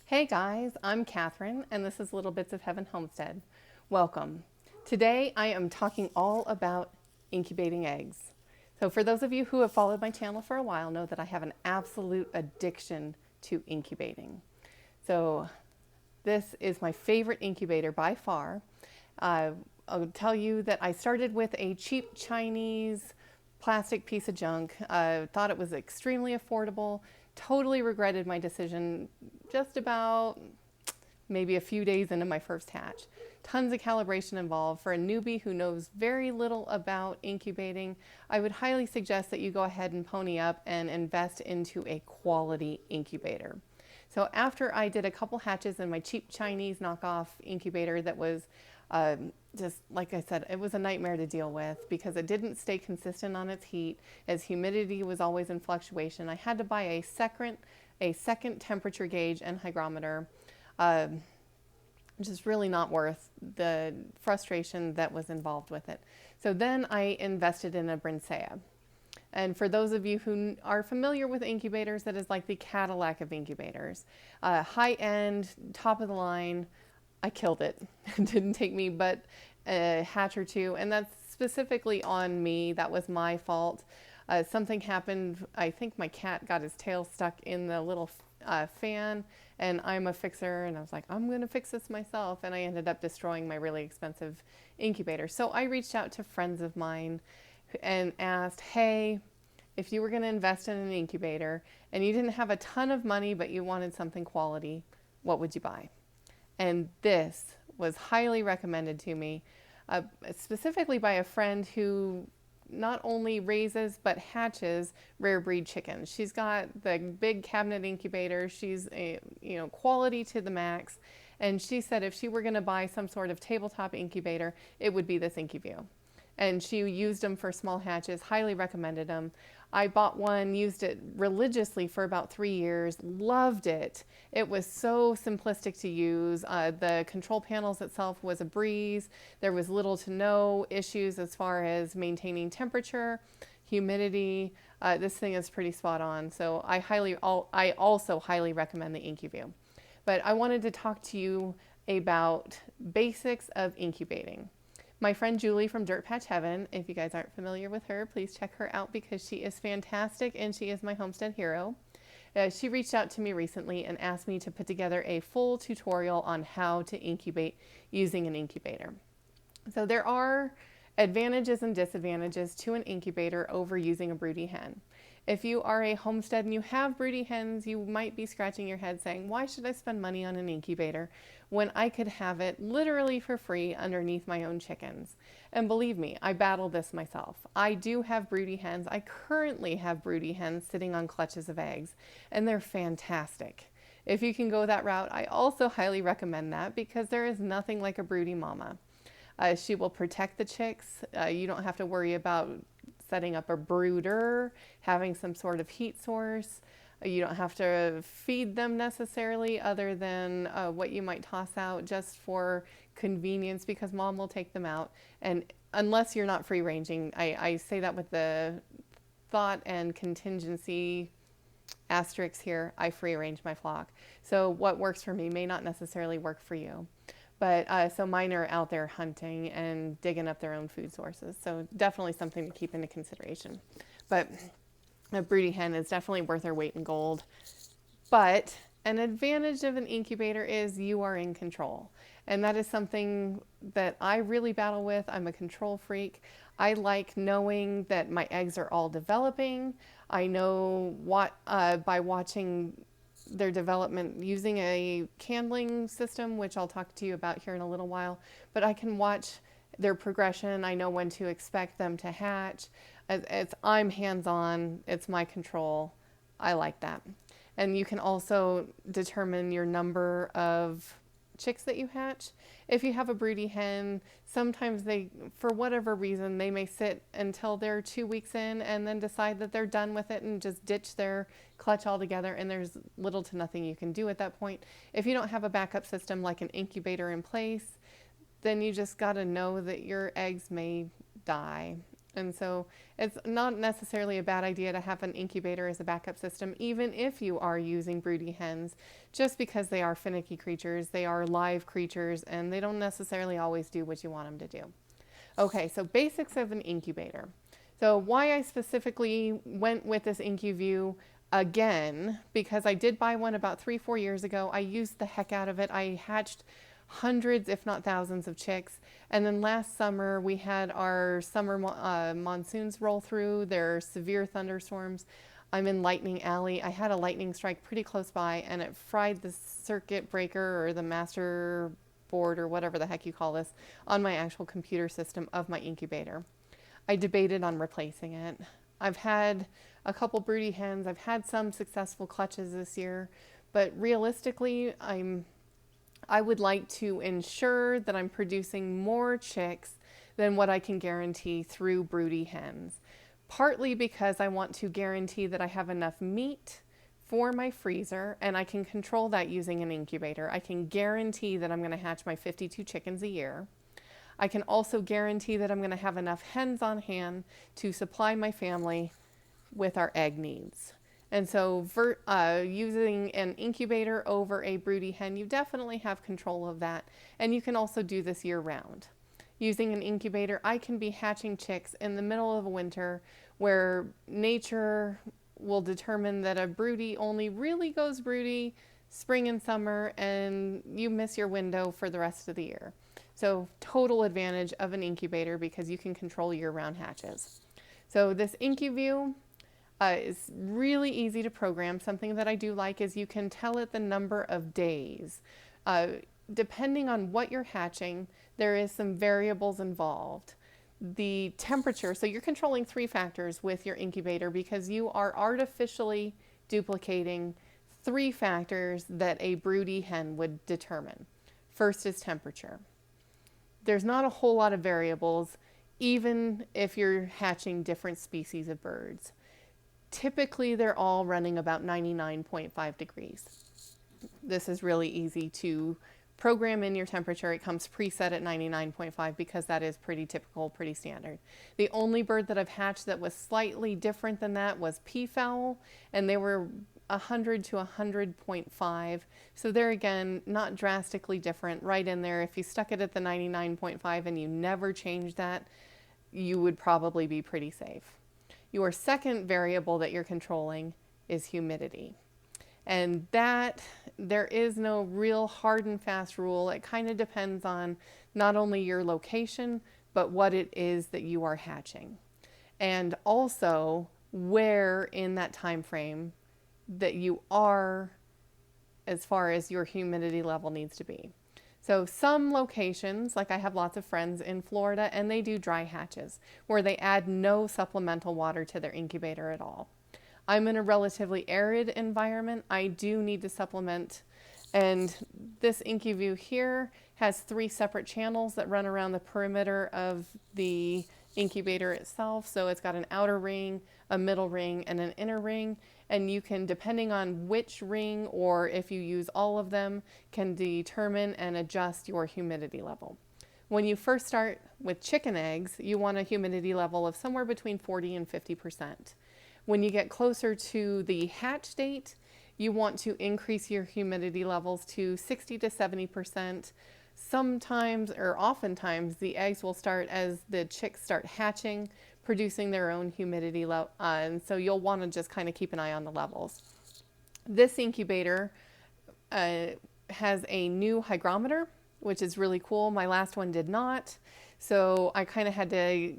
Hey guys, I'm Catherine, and this is Little Bits of Heaven Homestead. Welcome. Today I am talking all about incubating eggs. So, for those of you who have followed my channel for a while, know that I have an absolute addiction to incubating. So, this is my favorite incubator by far. I'll tell you that I started with a cheap Chinese plastic piece of junk. Thought it was extremely affordable. Totally regretted my decision just about maybe a few days into my first hatch. Tons of calibration involved. For a newbie who knows very little about incubating, I would highly suggest that you go ahead and pony up and invest into a quality incubator. So after I did a couple hatches in my cheap Chinese knockoff incubator that was just like I said, it was a nightmare to deal with because it didn't stay consistent on its heat, as humidity was always in fluctuation. I had to buy a second temperature gauge and hygrometer, which is really not worth the frustration that was involved with it. So then I invested in a Brinsea. And for those of you who are familiar with incubators, that is like the Cadillac of incubators. High end, top of the line. I killed it. It didn't take me but a hatch or two, and that's specifically on me. That was my fault. Something happened. I think my cat got his tail stuck in the little fan, and I'm a fixer, and I was like, I'm going to fix this myself, and I ended up destroying my really expensive incubator. So I reached out to friends of mine and asked, hey, if you were going to invest in an incubator and you didn't have a ton of money but you wanted something quality, what would you buy? And this was highly recommended to me, specifically by a friend who not only raises but hatches rare breed chickens. She's got the big cabinet incubator. She's quality to the max. And she said if she were going to buy some sort of tabletop incubator, it would be this Incuview. And she used them for small hatches, highly recommended them. I bought one, used it religiously for about 3 years, loved it. It was so simplistic to use. The control panels itself was a breeze. There was little to no issues as far as maintaining temperature, humidity. This thing is pretty spot on. So I also highly recommend the Incuview. But I wanted to talk to you about basics of incubating. My friend Julie from Dirt Patch Heaven, if you guys aren't familiar with her, please check her out because she is fantastic and she is my homestead hero. She reached out to me recently and asked me to put together a full tutorial on how to incubate using an incubator. So there are advantages and disadvantages to an incubator over using a broody hen. If you are a homestead and you have broody hens, you might be scratching your head saying, why should I spend money on an incubator when I could have it literally for free underneath my own chickens? And believe me, I battle this myself. I do have broody hens. I currently have broody hens sitting on clutches of eggs, and they're fantastic. If you can go that route, I also highly recommend that because there is nothing like a broody mama. She will protect the chicks. You don't have to worry about setting up a brooder, having some sort of heat source. You don't have to feed them necessarily other than what you might toss out just for convenience because mom will take them out. And unless you're not free ranging, I say that with the thought and contingency asterisks here, I free range my flock. So what works for me may not necessarily work for you. But so mine are out there hunting and digging up their own food sources. So definitely something to keep into consideration. But a broody hen is definitely worth their weight in gold. But an advantage of an incubator is you are in control. And that is something that I really battle with. I'm a control freak. I like knowing that my eggs are all developing. I know what by watching their development using a candling system, which I'll talk to you about here in a little while, but I can watch their progression. I know when to expect them to hatch. I'm hands-on, it's my control. I like that. And you can also determine your number of chicks that you hatch. If you have a broody hen, sometimes they, for whatever reason, they may sit until they're 2 weeks in and then decide that they're done with it and just ditch their clutch altogether, and there's little to nothing you can do at that point. If you don't have a backup system like an incubator in place, then you just got to know that your eggs may die. And so it's not necessarily a bad idea to have an incubator as a backup system, even if you are using broody hens, just because they are finicky creatures, they are live creatures, and they don't necessarily always do what you want them to do. Okay, so basics of an incubator. So why I specifically went with this IncuView again, because I did buy one about 3-4 years ago. I used the heck out of it. I hatched hundreds, if not thousands, of chicks. And then last summer, we had our summer monsoons roll through. There are severe thunderstorms. I'm in Lightning Alley. I had a lightning strike pretty close by, and it fried the circuit breaker or the master board or whatever the heck you call this on my actual computer system of my incubator. I debated on replacing it. I've had a couple broody hens. I've had some successful clutches this year, but realistically, I would like to ensure that I'm producing more chicks than what I can guarantee through broody hens. Partly because I want to guarantee that I have enough meat for my freezer, and I can control that using an incubator. I can guarantee that I'm going to hatch my 52 chickens a year. I can also guarantee that I'm going to have enough hens on hand to supply my family with our egg needs. And so using an incubator over a broody hen, you definitely have control of that. And you can also do this year round. Using an incubator, I can be hatching chicks in the middle of winter where nature will determine that a broody only really goes broody spring and summer, and you miss your window for the rest of the year. So total advantage of an incubator because you can control year-round hatches. So this IncuView is really easy to program. Something that I do like is you can tell it the number of days. Depending on what you're hatching, there is some variables involved. The temperature, so you're controlling 3 factors with your incubator because you are artificially duplicating 3 factors that a broody hen would determine. First is temperature. There's not a whole lot of variables, even if you're hatching different species of birds. Typically, they're all running about 99.5 degrees. This is really easy to program in your temperature. It comes preset at 99.5 because that is pretty typical, pretty standard. The only bird that I've hatched that was slightly different than that was peafowl, and they were 100 to 100.5. So there again, not drastically different, right in there. If you stuck it at the 99.5 and you never changed that, you would probably be pretty safe. Your second variable that you're controlling is humidity. And that, there is no real hard and fast rule. It kind of depends on not only your location, but what it is that you are hatching. And also where in that time frame that you are as far as your humidity level needs to be. So some locations, like I have lots of friends in Florida, and they do dry hatches where they add no supplemental water to their incubator at all. I'm in a relatively arid environment. I do need to supplement, and this IncuView here has 3 separate channels that run around the perimeter of the incubator itself. So it's got an outer ring, a middle ring, and an inner ring. And you can, depending on which ring or if you use all of them, can determine and adjust your humidity level. When you first start with chicken eggs, you want a humidity level of somewhere between 40 and 50%. When you get closer to the hatch date, you want to increase your humidity levels to 60 to 70%. Sometimes, or oftentimes, the eggs will start as the chicks start hatching, producing their own humidity level, and so you'll want to just kind of keep an eye on the levels. This incubator has a new hygrometer, which is really cool. My last one did not, so I kind of had to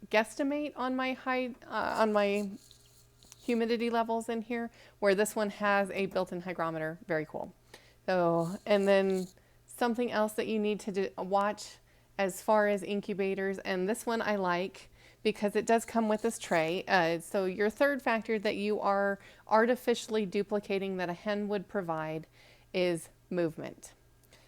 guesstimate on my humidity levels in here, where this one has a built-in hygrometer. Very cool. So, and then something else that you need to watch as far as incubators, and this one I like because it does come with this tray. So your third factor that you are artificially duplicating that a hen would provide is movement.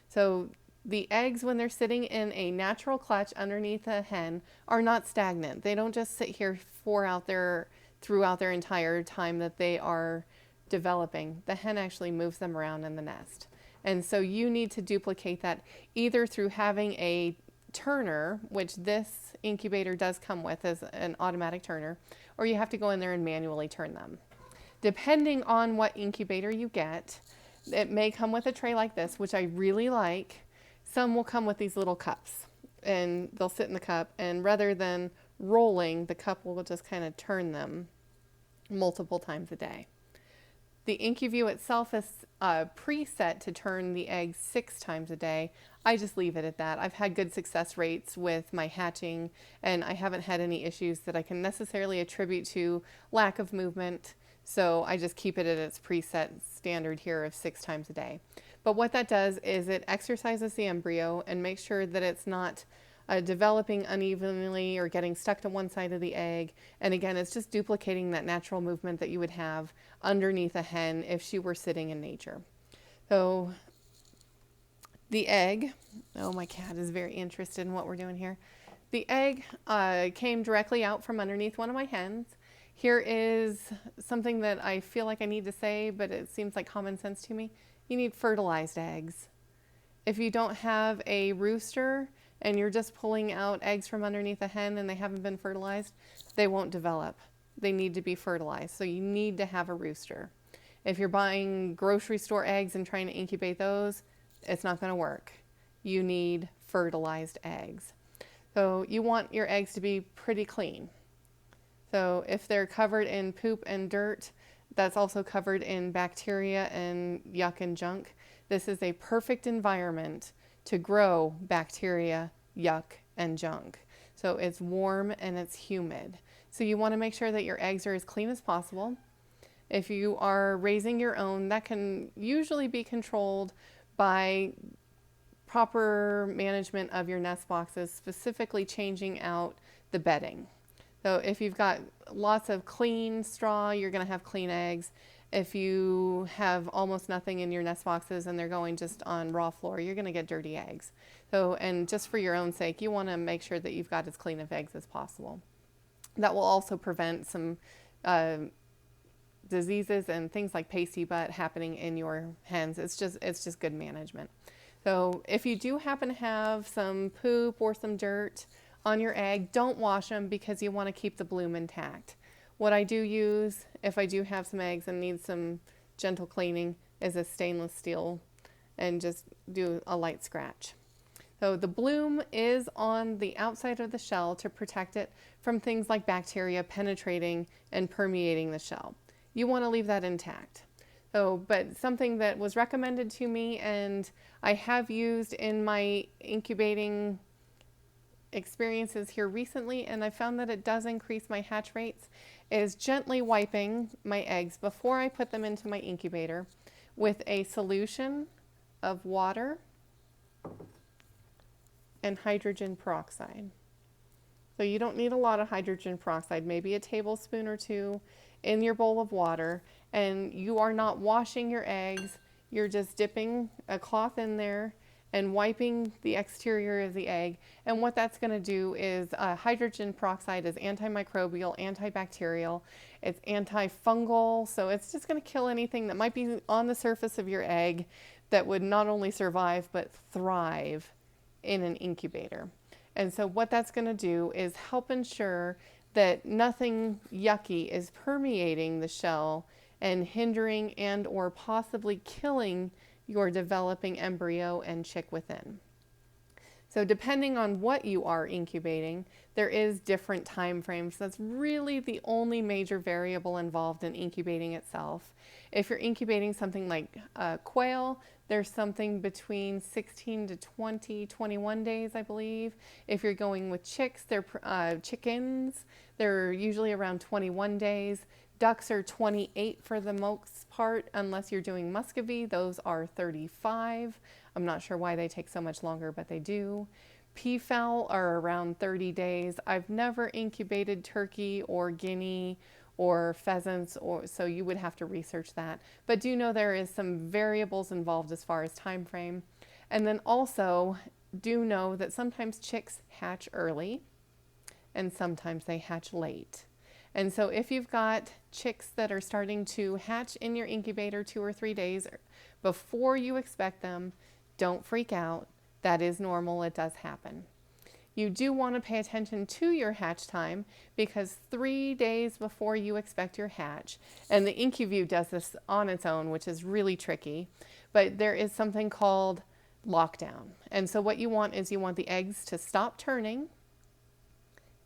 So the eggs, when they're sitting in a natural clutch underneath a hen, are not stagnant. They don't just sit here throughout their entire time that they are developing. The hen actually moves them around in the nest. And so you need to duplicate that either through having a turner, which this incubator does come with as an automatic turner, or you have to go in there and manually turn them. Depending on what incubator you get, it may come with a tray like this, which I really like. Some will come with these little cups, and they'll sit in the cup, and rather than rolling, the cup will just kind of turn them multiple times a day. The IncuView itself is preset to turn the eggs 6 times a day. I just leave it at that. I've had good success rates with my hatching, and I haven't had any issues that I can necessarily attribute to lack of movement. So I just keep it at its preset standard here of 6 times a day. But what that does is it exercises the embryo and makes sure that it's not developing unevenly or getting stuck to one side of the egg. And again, it's just duplicating that natural movement that you would have underneath a hen if she were sitting in nature. So the egg, oh, my cat is very interested in what we're doing here. The egg came directly out from underneath one of my hens. Here is something that I feel like I need to say, but it seems like common sense to me. You need fertilized eggs. If you don't have a rooster and you're just pulling out eggs from underneath a hen and they haven't been fertilized, they won't develop. They need to be fertilized. So you need to have a rooster. If you're buying grocery store eggs and trying to incubate those, it's not going to work. You need fertilized eggs. So you want your eggs to be pretty clean. So if they're covered in poop and dirt, that's also covered in bacteria and yuck and junk. This is a perfect environment to grow bacteria, yuck, and junk. So it's warm and it's humid. So you want to make sure that your eggs are as clean as possible. If you are raising your own, that can usually be controlled by proper management of your nest boxes, specifically changing out the bedding. So if you've got lots of clean straw, you're going to have clean eggs. If you have almost nothing in your nest boxes and they're going just on raw floor, you're going to get dirty eggs. So, and just for your own sake, you want to make sure that you've got as clean of eggs as possible. That will also prevent some diseases and things like pasty butt happening in your hens. It's just good management. So if you do happen to have some poop or some dirt on your egg, don't wash them because you want to keep the bloom intact. What I do use, if I do have some eggs and need some gentle cleaning, is a stainless steel and just do a light scratch. So the bloom is on the outside of the shell to protect it from things like bacteria penetrating and permeating the shell. You want to leave that intact. So, but something that was recommended to me and I have used in my incubating experiences here recently, and I found that it does increase my hatch rates, is gently wiping my eggs before I put them into my incubator with a solution of water and hydrogen peroxide. So you don't need a lot of hydrogen peroxide, maybe a tablespoon or 2 in your bowl of water, and you are not washing your eggs, you're just dipping a cloth in there and wiping the exterior of the egg. And what that's going to do is hydrogen peroxide is antimicrobial, antibacterial, it's antifungal, so it's just going to kill anything that might be on the surface of your egg that would not only survive but thrive in an incubator. And so what that's going to do is help ensure that nothing yucky is permeating the shell and hindering and or possibly killing your developing embryo and chick within. So depending on what you are incubating, there is different time frames. That's really the only major variable involved in incubating itself. If you're incubating something like quail, there's something between 16 to 21 days, I believe. If you're going with chicks, chickens, they're usually around 21 days. Ducks are 28 for the most part, unless you're doing muscovy. Those are 35. I'm not sure why they take so much longer, but they do. Peafowl are around 30 days. I've never incubated turkey or guinea or pheasants, so you would have to research that. But do know there is some variables involved as far as time frame. And then also do know that sometimes chicks hatch early and sometimes they hatch late. And so if you've got chicks that are starting to hatch in your incubator 2 or 3 days before you expect them, don't freak out. That is normal. It does happen. You do want to pay attention to your hatch time, because 3 days before you expect your hatch, and the IncuView does this on its own, which is really tricky, but there is something called lockdown. And so what you want is you want the eggs to stop turning,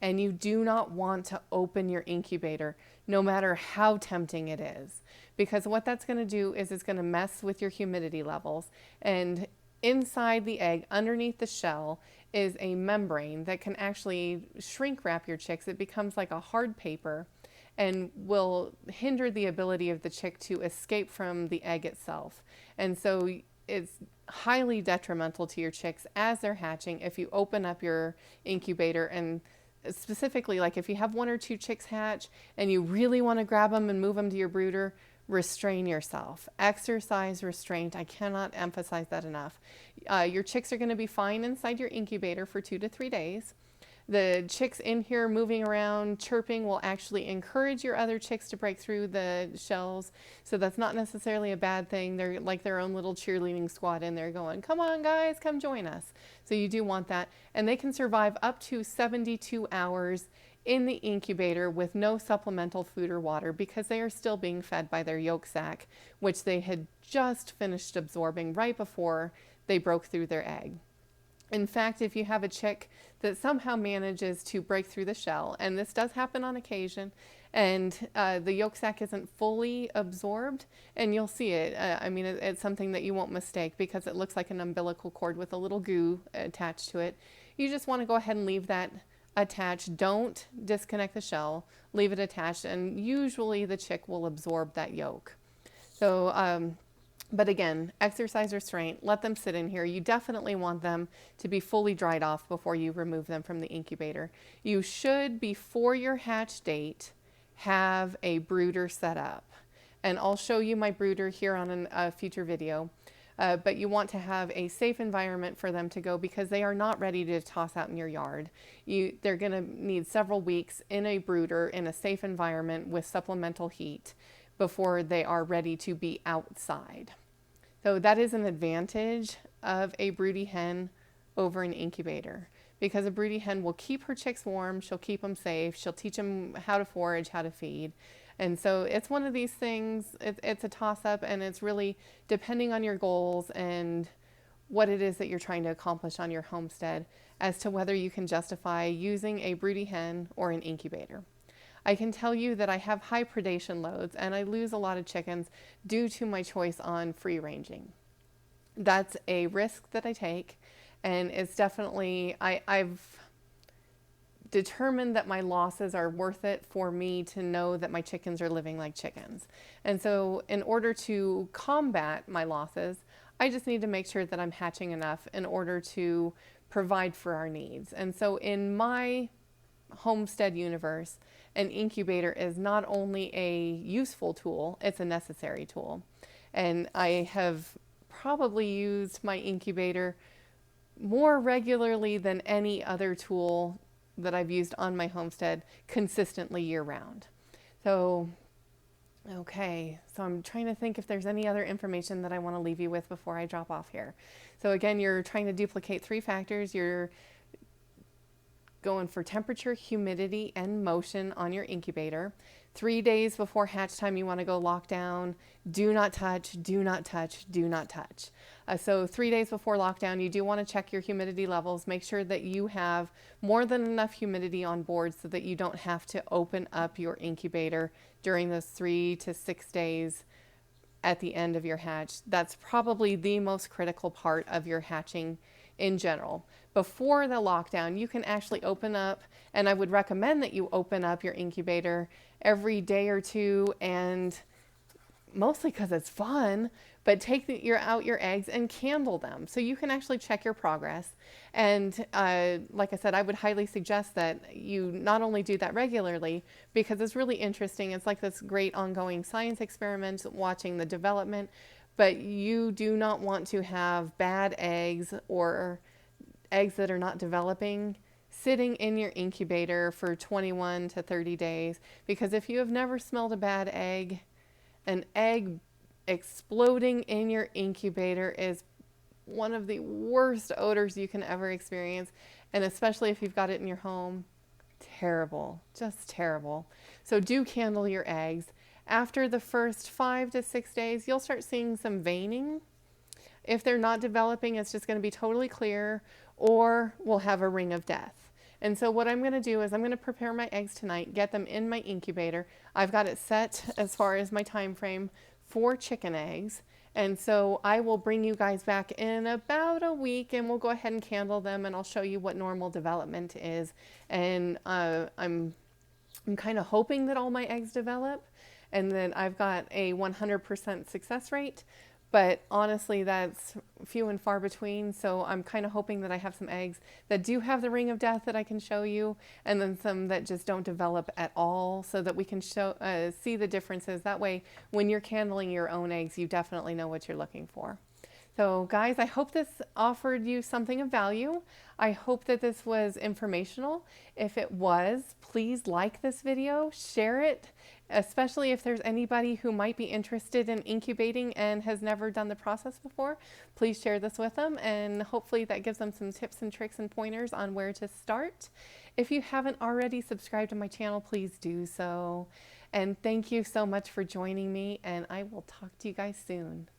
and you do not want to open your incubator, no matter how tempting it is, because what that's going to do is it's going to mess with your humidity levels. And inside the egg, underneath the shell, is a membrane that can actually shrink wrap your chicks. It becomes like a hard paper and will hinder the ability of the chick to escape from the egg itself. And so it's highly detrimental to your chicks as they're hatching if you open up your incubator. And specifically, like if you have 1 or 2 chicks hatch and you really want to grab them and move them to your brooder, restrain yourself. Exercise restraint. I cannot emphasize that enough. Your chicks are going to be fine inside your incubator for 2 to 3 days. The chicks in here moving around, chirping, will actually encourage your other chicks to break through the shells. So that's not necessarily a bad thing. They're like their own little cheerleading squad in there going, come on guys, come join us. So you do want that. And they can survive up to 72 hours in the incubator with no supplemental food or water, because they are still being fed by their yolk sac, which they had just finished absorbing right before they broke through their egg. In fact, if you have a chick that somehow manages to break through the shell, and this does happen on occasion, and the yolk sac isn't fully absorbed, and you'll see it. I mean, it's something that you won't mistake because it looks like an umbilical cord with a little goo attached to it. You just want to go ahead and leave that attached. Don't disconnect the shell. Leave it attached, and usually the chick will absorb that yolk. So, but again, exercise restraint, let them sit in here. You definitely want them to be fully dried off before you remove them from the incubator. You should, before your hatch date, have a brooder set up. And I'll show you my brooder here on a future video. But you want to have a safe environment for them to go, because they are not ready to toss out in your yard. They're going to need several weeks in a brooder in a safe environment with supplemental heat before they are ready to be outside. So that is an advantage of a broody hen over an incubator, because a broody hen will keep her chicks warm, she'll keep them safe, she'll teach them how to forage, how to feed. And so it's one of these things, it's a toss-up, and it's really depending on your goals and what it is that you're trying to accomplish on your homestead as to whether you can justify using a broody hen or an incubator. I can tell you that I have high predation loads and I lose a lot of chickens due to my choice on free ranging. That's a risk that I take, and it's definitely, I've determined that my losses are worth it for me to know that my chickens are living like chickens. And so in order to combat my losses, I just need to make sure that I'm hatching enough in order to provide for our needs. And so in my homestead universe, an incubator is not only a useful tool, it's a necessary tool. And I have probably used my incubator more regularly than any other tool that I've used on my homestead consistently year round. So, okay, so I'm trying to think if there's any other information that I want to leave you with before I drop off here. So again, you're trying to duplicate 3 factors. You're going for temperature, humidity, and motion on your incubator. 3 days before hatch time, you want to go lockdown. Do not touch, do not touch, do not touch. So 3 days before lockdown, you do want to check your humidity levels. Make sure that you have more than enough humidity on board so that you don't have to open up your incubator during those 3 to 6 days at the end of your hatch. That's probably the most critical part of your hatching in general. Before the lockdown, you can actually open up, and I would recommend that you open up your incubator every day or two, and mostly because it's fun, but take out your eggs and candle them so you can actually check your progress. And like I said, I would highly suggest that you not only do that regularly, because it's really interesting. It's like this great ongoing science experiment, watching the development, but you do not want to have bad eggs or eggs that are not developing sitting in your incubator for 21 to 30 days, because if you have never smelled a bad egg, an egg exploding in your incubator is one of the worst odors you can ever experience. And especially if you've got it in your home, terrible, just terrible. So do candle your eggs. After the first 5 to 6 days, you'll start seeing some veining. If they're not developing, it's just going to be totally clear, or we'll have a ring of death. And so what I'm going to do is I'm going to prepare my eggs tonight, get them in my incubator. I've got it set as far as my time frame for chicken eggs. And so I will bring you guys back in about a week and we'll go ahead and candle them and I'll show you what normal development is. And I'm kind of hoping that all my eggs develop and that I've got a 100% success rate. But honestly, that's few and far between. So I'm kind of hoping that I have some eggs that do have the ring of death that I can show you, and then some that just don't develop at all, so that we can see the differences. That way, when you're candling your own eggs, you definitely know what you're looking for. So guys, I hope this offered you something of value. I hope that this was informational. If it was, please like this video, share it, especially if there's anybody who might be interested in incubating and has never done the process before. Please share this with them and hopefully that gives them some tips and tricks and pointers on where to start. If you haven't already subscribed to my channel, please do so. And thank you so much for joining me, and I will talk to you guys soon.